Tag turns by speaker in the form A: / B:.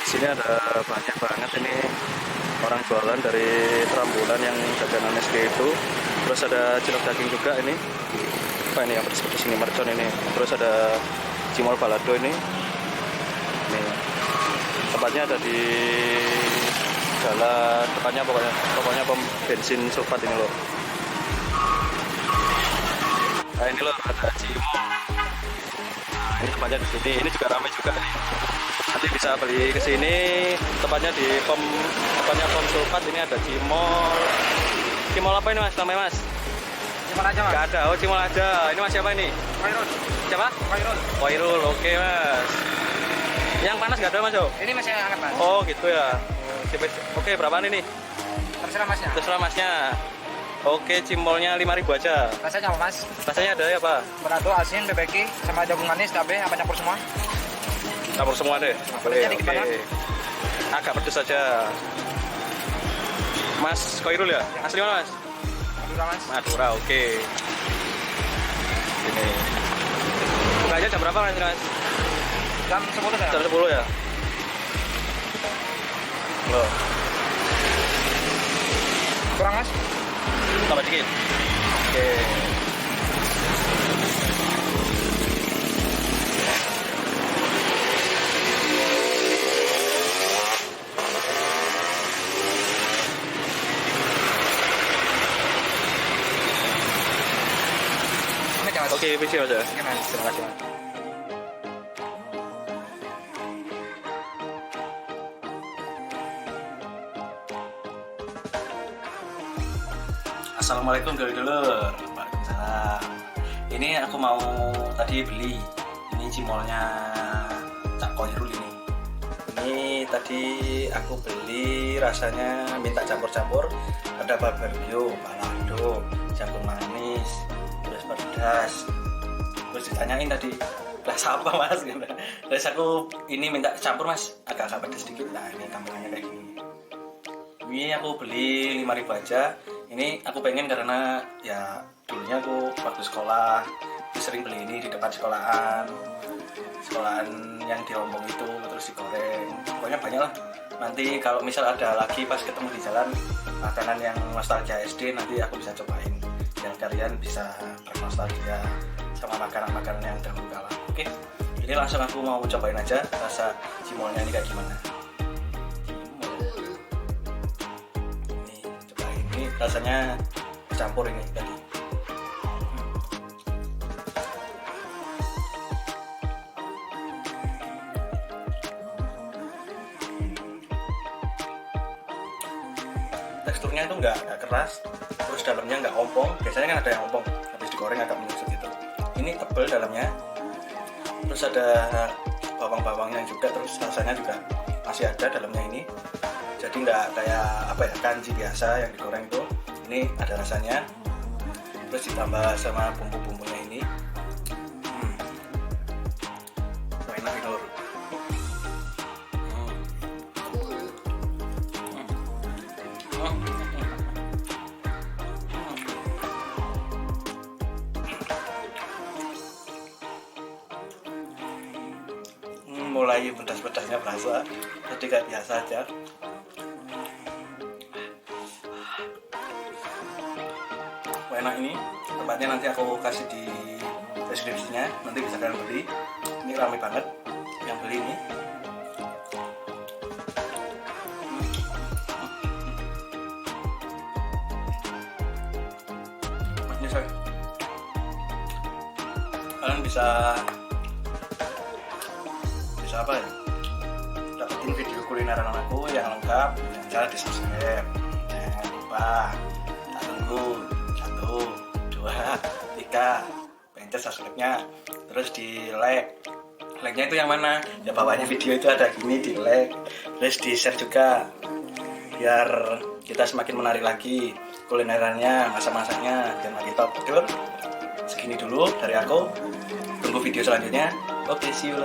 A: Di sini ada banyak banget ini orang jualan dari Trambulan yang jajanan SG itu. Terus ada cilok daging juga ini. Apa ini yang pedes-pedes ini, mercon ini. Terus ada cimol balado ini. Nih. Tempatnya ada di jalan depannya, pokoknya pom bensin Sulfat ini loh. Nah ini loh ada cimol. Ini tempatnya di sini. Ini juga ramai juga nih. Nanti bisa beli ke sini. Tempatnya di tempatnya pom Sulfat. Ini ada cimol. Cimol apa ini mas? Namanya mas?
B: Cimol aja mas.
A: Gak ada. Oh cimol aja. Ini mas siapa ini?
B: Khairul.
A: Siapa?
B: Khairul.
A: Khairul. Oke mas. Yang panas gak ada mas?
B: Ini masih hangat mas.
A: Oh gitu ya. Oke berapaan ini?
B: Terserah masnya.
A: Terserah masnya. Oke cimolnya 5.000 aja.
B: Rasanya apa mas?
A: Rasanya ada ya pak?
B: Balado, asin, bebeki, sama jagung manis, cabai, apa campur semua?
A: Campur semua deh.
B: Pedasnya
A: Oke.
B: dikit banget.
A: Agak pedes saja. Mas Khairul ya? Asli mana mas?
B: Madura mas.
A: Madura, oke. Ini. Bukanya jam berapa mas?
B: Jam 10 ya?
A: Jam 10 ya? Loh,
B: Kurang mas?
A: tambah dikit. Oke.
B: Ini aja mas.
A: Oke, PC mas ya.
B: Oke mas.
A: Terima kasih mas. Assalamualaikum dulur-dulur. Waalaikumsalam. Ini aku mau tadi beli. Ini cimolnya Cak Khairul ini. Ini tadi aku beli rasanya minta campur-campur. Ada barbeque, balado, jagung manis, terus pedas. Terus ditanyain tadi, lah apa mas? Terus aku ini minta campur mas, agak-agak pedas sedikit. Nah ini tampilannya kayak gini. Ini aku beli 5.000 aja. Ini aku pengen karena ya dulunya aku waktu sekolah sering beli ini di depan sekolahan yang di Lombok itu, terus digoreng. Pokoknya banyak lah. Nanti kalau misal ada lagi pas ketemu di jalan makanan yang nostalgia SD, nanti aku bisa cobain. Dan kalian bisa bernostalgia sama makanan-makanan yang dahulu kala. Oke, ini langsung aku mau cobain aja rasa cimolnya ini kayak gimana. Rasanya campur ini tadi. Teksturnya itu nggak keras, terus dalamnya nggak ompong. Biasanya kan ada yang ompong, habis digoreng agak menyusut gitu. Ini tebal dalamnya, terus ada bawang-bawangnya juga, terus rasanya juga masih ada dalamnya ini. Jadi nggak kayak apa ya, kanji biasa yang digoreng itu. Ini ada rasanya, terus ditambah sama bumbu-bumbunya ini. Enak ini lur. Mulai pedas-pedasnya berasa, jadi kayak biasa aja. Enak ini, tempatnya nanti aku kasih di deskripsinya, nanti bisa kalian beli. Ini ramai banget yang beli ini. Ini saya, kalian bisa apa ya? Dapetin video kulineran aku yang lengkap, dengan cara di subscribe. Jangan lupa, tak tunggu. 1, 2, 3, pencet subscribe-nya, terus di like-nya itu yang mana? Ya bawahnya video itu ada gini, di like, terus di share juga, biar kita semakin menarik lagi kulinerannya, masak-masaknya, dan lagi top. Segini dulu dari aku, tunggu video selanjutnya. Oke, see you.